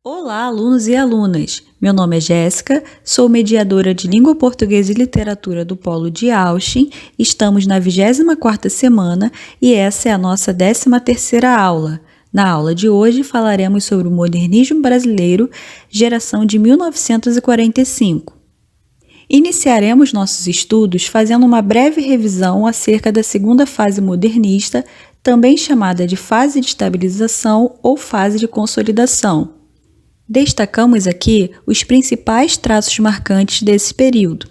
Olá, alunos e alunas! Meu nome é Jéssica, sou mediadora de Língua Portuguesa e Literatura do Polo de Auschwitz. Estamos na 24ª semana e essa é a nossa 13ª aula. Na aula de hoje falaremos sobre o modernismo brasileiro, geração de 1945. Iniciaremos nossos estudos fazendo uma breve revisão acerca da segunda fase modernista, também chamada de fase de estabilização ou fase de consolidação. Destacamos aqui os principais traços marcantes desse período.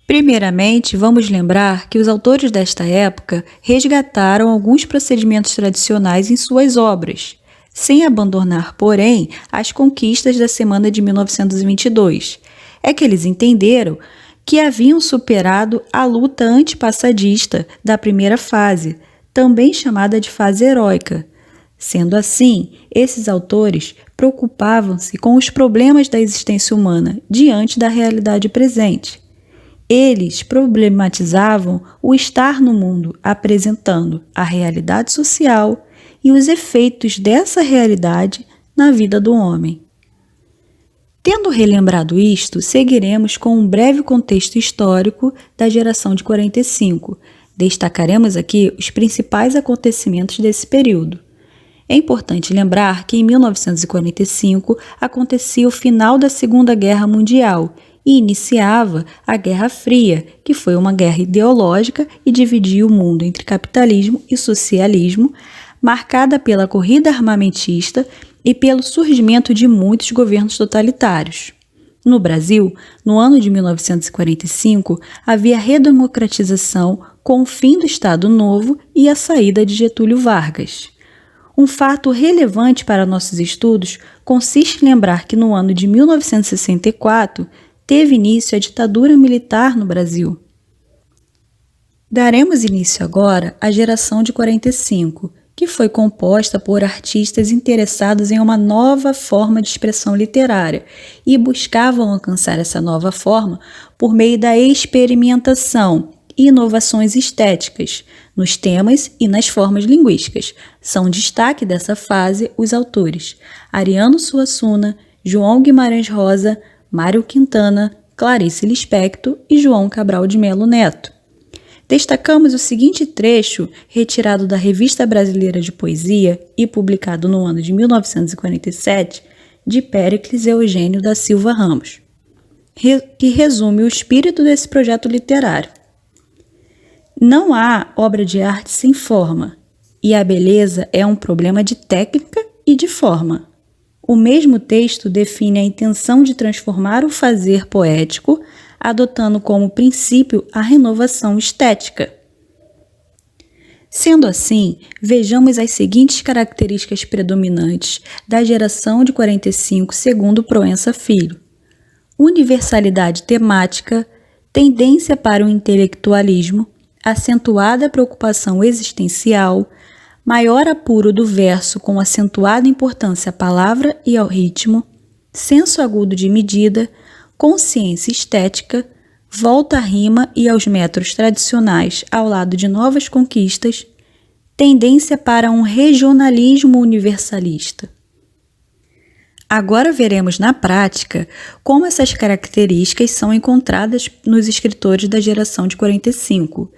Primeiramente, vamos lembrar que os autores desta época resgataram alguns procedimentos tradicionais em suas obras, sem abandonar, porém, as conquistas da semana de 1922. É que eles entenderam que haviam superado a luta antipassadista da primeira fase, também chamada de fase heróica. Sendo assim, esses autores preocupavam-se com os problemas da existência humana diante da realidade presente. Eles problematizavam o estar no mundo, apresentando a realidade social e os efeitos dessa realidade na vida do homem. Tendo relembrado isto, seguiremos com um breve contexto histórico da geração de 45. Destacaremos aqui os principais acontecimentos desse período. É importante lembrar que em 1945 acontecia o final da Segunda Guerra Mundial e iniciava a Guerra Fria, que foi uma guerra ideológica e dividia o mundo entre capitalismo e socialismo, marcada pela corrida armamentista e pelo surgimento de muitos governos totalitários. No Brasil, no ano de 1945, havia redemocratização com o fim do Estado Novo e a saída de Getúlio Vargas. Um fato relevante para nossos estudos consiste em lembrar que no ano de 1964 teve início a ditadura militar no Brasil. Daremos início agora à geração de 45, que foi composta por artistas interessados em uma nova forma de expressão literária e buscavam alcançar essa nova forma por meio da experimentação e inovações estéticas nos temas e nas formas linguísticas. São destaque dessa fase os autores Ariano Suassuna, João Guimarães Rosa, Mário Quintana, Clarice Lispector e João Cabral de Melo Neto. Destacamos o seguinte trecho retirado da Revista Brasileira de Poesia e publicado no ano de 1947, de Péricles Eugênio da Silva Ramos, que resume o espírito desse projeto literário. Não há obra de arte sem forma, e a beleza é um problema de técnica e de forma. O mesmo texto define a intenção de transformar o fazer poético, adotando como princípio a renovação estética. Sendo assim, vejamos as seguintes características predominantes da geração de 45 segundo Proença Filho: universalidade temática, tendência para o intelectualismo, acentuada preocupação existencial, maior apuro do verso com acentuada importância à palavra e ao ritmo, senso agudo de medida, consciência estética, volta à rima e aos métodos tradicionais ao lado de novas conquistas, tendência para um regionalismo universalista. Agora veremos na prática como essas características são encontradas nos escritores da geração de 45.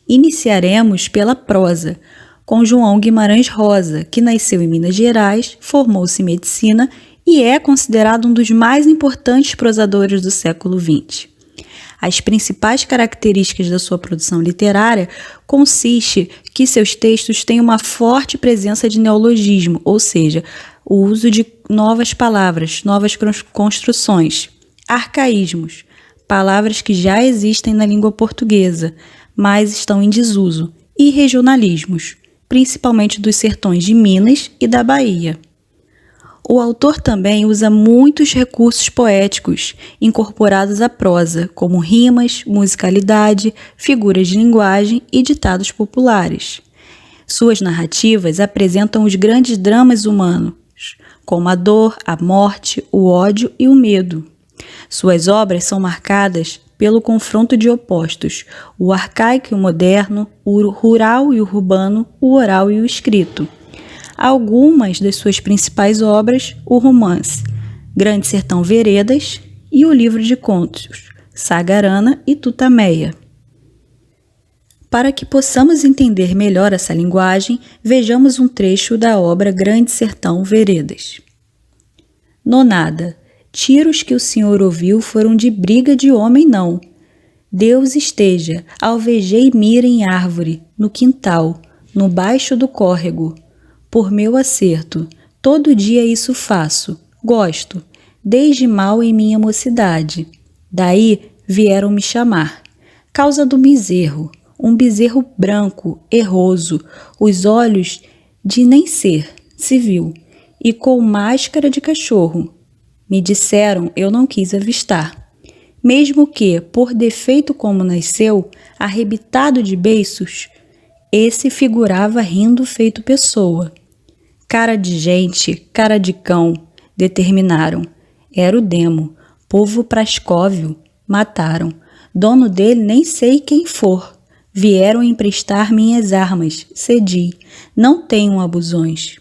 Iniciaremos pela prosa, com João Guimarães Rosa, que nasceu em Minas Gerais, formou-se em medicina e é considerado um dos mais importantes prosadores do século XX. As principais características da sua produção literária consiste que seus textos têm uma forte presença de neologismo, ou seja, o uso de novas palavras, novas construções, arcaísmos, palavras que já existem na língua portuguesa, mas estão em desuso, e regionalismos, principalmente dos sertões de Minas e da Bahia. O autor também usa muitos recursos poéticos incorporados à prosa, como rimas, musicalidade, figuras de linguagem e ditados populares. Suas narrativas apresentam os grandes dramas humanos, como a dor, a morte, o ódio e o medo. Suas obras são marcadas pelo confronto de opostos, o arcaico e o moderno, o rural e o urbano, o oral e o escrito. algumas das suas principais obras, o romance Grande Sertão Veredas e o livro de contos Sagarana e Tutameia. Para que possamos entender melhor essa linguagem, vejamos um trecho da obra Grande Sertão Veredas. Nonada, tiros que o senhor ouviu foram de briga de homem não. Deus esteja, alvejei mira em árvore, no quintal, no baixo do córrego. Por meu acerto, todo dia isso faço, gosto, desde mal em minha mocidade. Daí vieram me chamar. Causa do bezerro, um bezerro branco, erroso, os olhos de nem ser, se viu, e com máscara de cachorro. Me disseram, eu não quis avistar. Mesmo que, por defeito como nasceu, arrebitado de beiços, esse figurava rindo feito pessoa. Cara de gente, cara de cão, determinaram. Era o demo, povo prascóvio, mataram. Dono dele nem sei quem for. Vieram emprestar minhas armas, cedi. Não tenham abusões.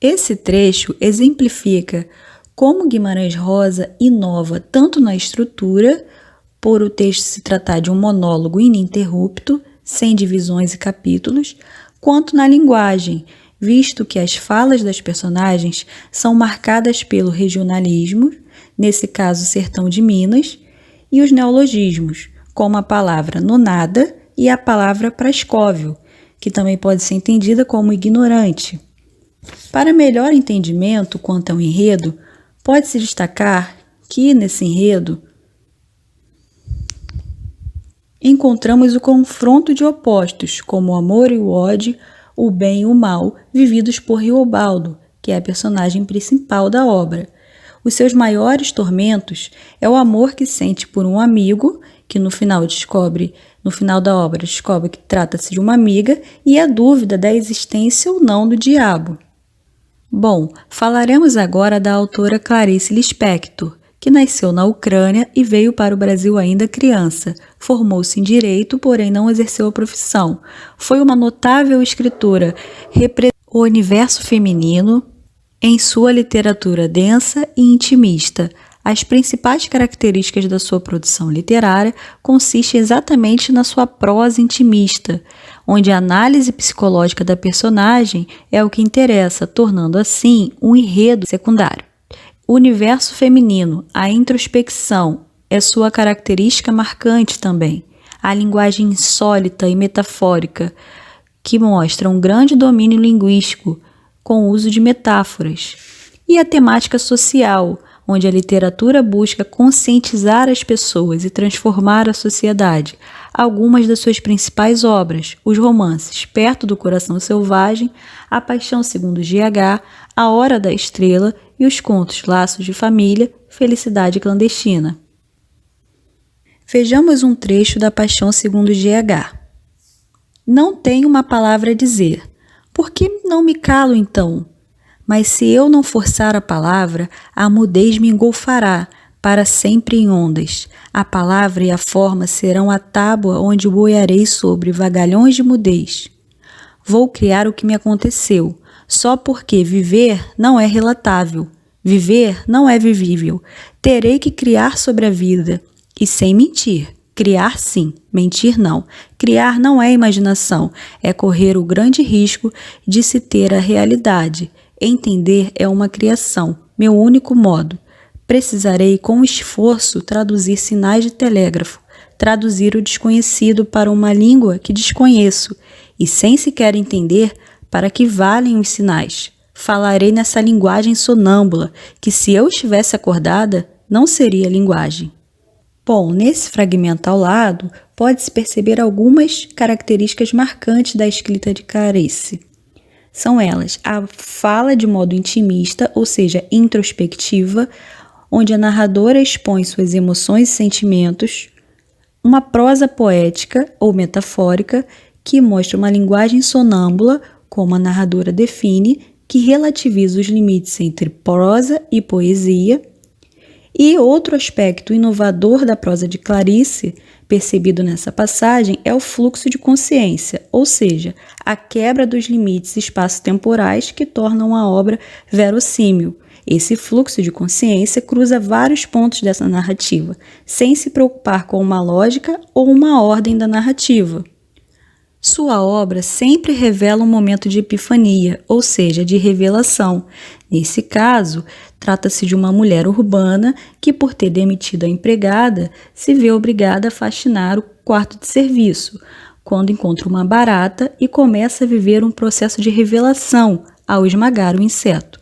Esse trecho exemplifica como Guimarães Rosa inova tanto na estrutura, por o texto se tratar de um monólogo ininterrupto, sem divisões e capítulos, quanto na linguagem, visto que as falas das personagens são marcadas pelo regionalismo, nesse caso Sertão de Minas, e os neologismos, como a palavra nonada e a palavra prascóvio, que também pode ser entendida como ignorante. Para melhor entendimento quanto ao enredo, pode-se destacar que, nesse enredo, encontramos o confronto de opostos, como o amor e o ódio, o bem e o mal, vividos por Riobaldo, que é a personagem principal da obra. Os seus maiores tormentos é o amor que sente por um amigo, que no final da obra descobre que trata-se de uma amiga, e a dúvida da existência ou não do diabo. Bom, falaremos agora da autora Clarice Lispector, que nasceu na Ucrânia e veio para o Brasil ainda criança. Formou-se em Direito, porém não exerceu a profissão. Foi uma notável escritora, representou o universo feminino em sua literatura densa e intimista. As principais características da sua produção literária consistem exatamente na sua prosa intimista, onde a análise psicológica da personagem é o que interessa, tornando assim um enredo secundário. O universo feminino, a introspecção, é sua característica marcante também. A linguagem insólita e metafórica, que mostra um grande domínio linguístico com o uso de metáforas. E a temática social, onde a literatura busca conscientizar as pessoas e transformar a sociedade. Algumas das suas principais obras, os romances Perto do Coração Selvagem, A Paixão segundo GH, A Hora da Estrela e os contos Laços de Família, Felicidade Clandestina. Vejamos um trecho da Paixão segundo GH. Não tenho uma palavra a dizer. Por que não me calo então? Mas se eu não forçar a palavra, a mudez me engolfará, para sempre em ondas. A palavra e a forma serão a tábua onde boiarei sobre vagalhões de mudez. Vou criar o que me aconteceu, só porque viver não é relatável, viver não é vivível. Terei que criar sobre a vida, e sem mentir. Criar sim, mentir não. Criar não é imaginação, é correr o grande risco de se ter a realidade. Entender é uma criação, meu único modo. Precisarei, com esforço, traduzir sinais de telégrafo, traduzir o desconhecido para uma língua que desconheço, e sem sequer entender para que valem os sinais. Falarei nessa linguagem sonâmbula, que se eu estivesse acordada, não seria linguagem. Bom, nesse fragmento ao lado, pode-se perceber algumas características marcantes da escrita de Clarice. São elas: a fala de modo intimista, ou seja, introspectiva, onde a narradora expõe suas emoções e sentimentos, uma prosa poética ou metafórica, que mostra uma linguagem sonâmbula, como a narradora define, que relativiza os limites entre prosa e poesia. E outro aspecto inovador da prosa de Clarice percebido nessa passagem é o fluxo de consciência, ou seja, a quebra dos limites espaço-temporais que tornam a obra verossímil. Esse fluxo de consciência cruza vários pontos dessa narrativa, sem se preocupar com uma lógica ou uma ordem da narrativa. Sua obra sempre revela um momento de epifania, ou seja, de revelação. Nesse caso, trata-se de uma mulher urbana que, por ter demitido a empregada, se vê obrigada a faxinar o quarto de serviço, quando encontra uma barata e começa a viver um processo de revelação ao esmagar o inseto.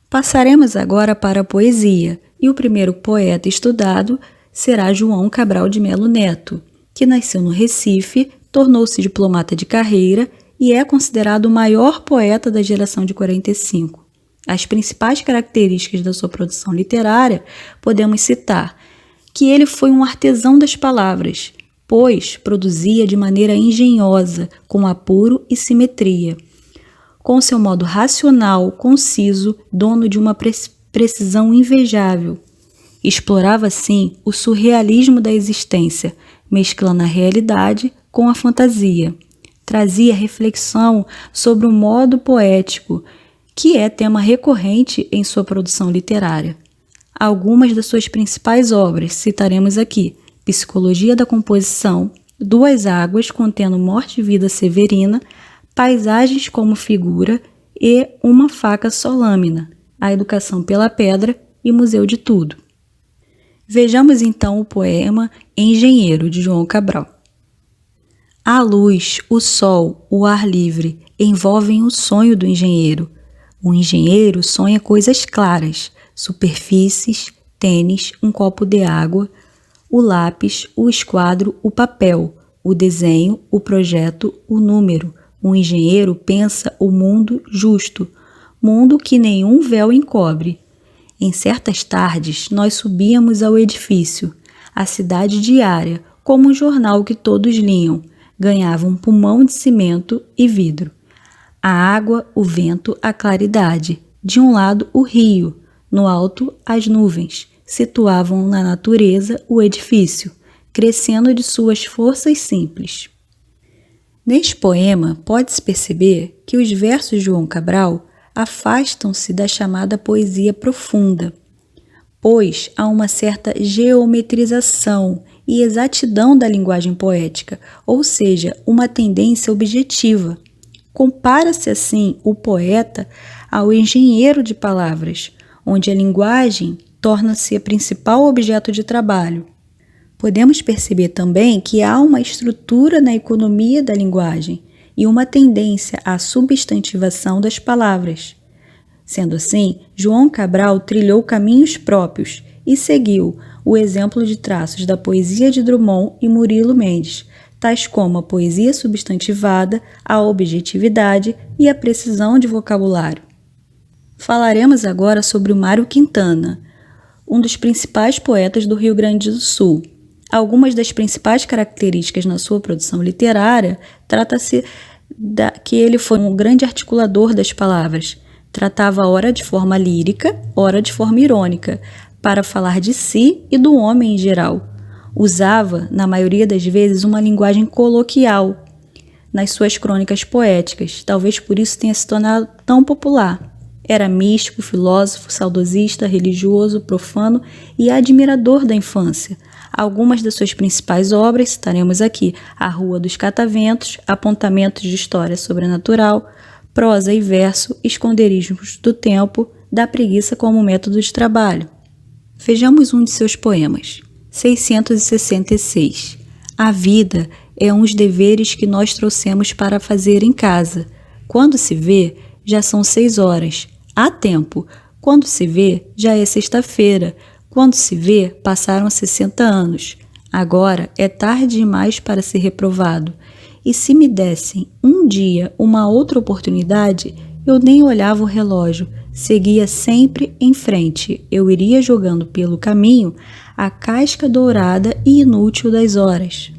Passaremos agora para a poesia, e o primeiro poeta estudado será João Cabral de Melo Neto, que nasceu no Recife, tornou-se diplomata de carreira e é considerado o maior poeta da geração de 45. As principais características da sua produção literária podemos citar que ele foi um artesão das palavras, pois produzia de maneira engenhosa, com apuro e simetria. Com seu modo racional, conciso, dono de uma precisão invejável. Explorava, assim, o surrealismo da existência, mesclando a realidade com a fantasia. Trazia reflexão sobre o modo poético, que é tema recorrente em sua produção literária. Algumas das suas principais obras citaremos aqui: Psicologia da Composição, Duas Águas contendo Morte e Vida Severina, Paisagens como Figura e Uma Faca Só Lâmina, A Educação pela Pedra e Museu de Tudo. Vejamos então o poema Engenheiro, de João Cabral. A luz, o sol, o ar livre envolvem o sonho do engenheiro. O engenheiro sonha coisas claras, superfícies, tênis, um copo de água, o lápis, o esquadro, o papel, o desenho, o projeto, o número. O engenheiro pensa o mundo justo, mundo que nenhum véu encobre. Em certas tardes, nós subíamos ao edifício, a cidade diária, como um jornal que todos liam, ganhava um pulmão de cimento e vidro. A água, o vento, a claridade. De um lado, o rio, no alto, as nuvens, situavam na natureza o edifício, crescendo de suas forças simples. Neste poema, pode-se perceber que os versos de João Cabral afastam-se da chamada poesia profunda, pois há uma certa geometrização e exatidão da linguagem poética, ou seja, uma tendência objetiva. Compara-se assim o poeta ao engenheiro de palavras, onde a linguagem torna-se o principal objeto de trabalho. Podemos perceber também que há uma estrutura na economia da linguagem e uma tendência à substantivação das palavras. Sendo assim, João Cabral trilhou caminhos próprios e seguiu o exemplo de traços da poesia de Drummond e Murilo Mendes, tais como a poesia substantivada, a objetividade e a precisão de vocabulário. Falaremos agora sobre o Mário Quintana, um dos principais poetas do Rio Grande do Sul. Algumas das principais características na sua produção literária trata-se que ele foi um grande articulador das palavras. Tratava ora de forma lírica, ora de forma irônica, para falar de si e do homem em geral. Usava, na maioria das vezes, uma linguagem coloquial nas suas crônicas poéticas, talvez por isso tenha se tornado tão popular. Era místico, filósofo, saudosista, religioso, profano e admirador da infância. Algumas das suas principais obras citaremos aqui: A Rua dos Cataventos, Apontamentos de História Sobrenatural, Prosa e Verso, Esconderijos do Tempo, Da Preguiça como Método de Trabalho. Vejamos um de seus poemas. 666. A vida é uns deveres que nós trouxemos para fazer em casa. Quando se vê, já são 6 horas. Há tempo. Quando se vê, já é sexta-feira. Quando se vê, passaram 60 anos. Agora é tarde demais para ser reprovado. E se me dessem um dia uma outra oportunidade, eu nem olhava o relógio, seguia sempre em frente. Eu iria jogando pelo caminho a casca dourada e inútil das horas.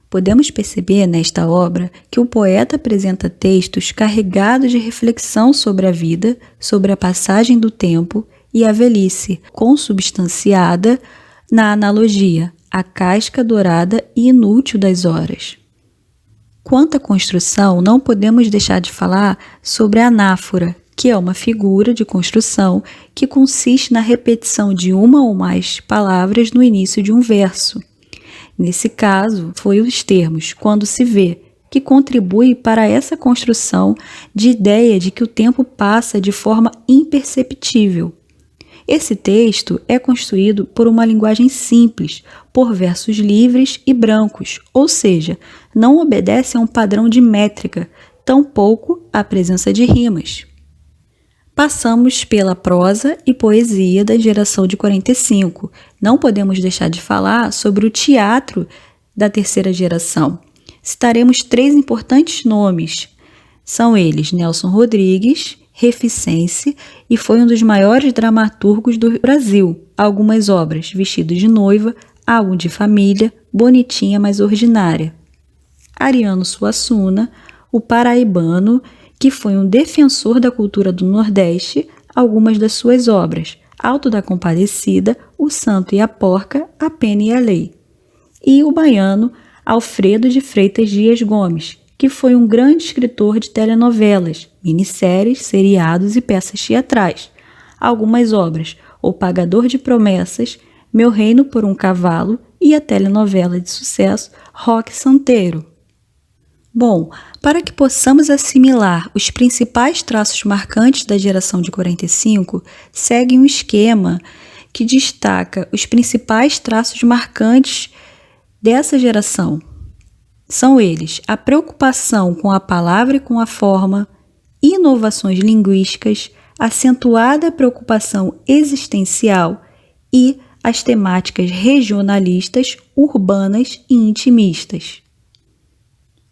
Podemos perceber nesta obra que o poeta apresenta textos carregados de reflexão sobre a vida, sobre a passagem do tempo e a velhice, consubstanciada na analogia. a casca dourada e inútil das horas. Quanto à construção, não podemos deixar de falar sobre a anáfora, que é uma figura de construção que consiste na repetição de uma ou mais palavras no início de um verso. Nesse caso, foi os termos "quando se vê", que contribui para essa construção de ideia de que o tempo passa de forma imperceptível. Esse texto é construído por uma linguagem simples, por versos livres e brancos, ou seja, não obedece a um padrão de métrica, tampouco à presença de rimas. Passamos pela prosa e poesia da geração de 45. Não podemos deixar de falar sobre o teatro da terceira geração. Citaremos 3 importantes nomes. São eles Nelson Rodrigues, reficense, e foi um dos maiores dramaturgos do Brasil. Algumas obras: Vestido de Noiva, Álbum de Família, Bonitinha Mas Ordinária. Ariano Suassuna, o paraibano, que foi um defensor da cultura do Nordeste. Algumas das suas obras: Alto da Compadecida, O Santo e a Porca, A Pena e a Lei. E o baiano Alfredo de Freitas Dias Gomes, que foi um grande escritor de telenovelas, minisséries, seriados e peças teatrais. Algumas obras: O Pagador de Promessas, Meu Reino por um Cavalo e a telenovela de sucesso Roque Santeiro. Bom, para que possamos assimilar os principais traços marcantes da geração de 45, segue um esquema que destaca os principais traços marcantes dessa geração. São eles: a preocupação com a palavra e com a forma, inovações linguísticas, acentuada preocupação existencial e as temáticas regionalistas, urbanas e intimistas.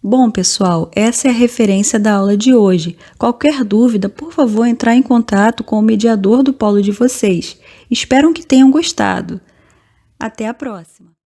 Bom, pessoal, essa é a referência da aula de hoje. Qualquer dúvida, por favor, entrar em contato com o mediador do polo de vocês. Espero que tenham gostado. Até a próxima!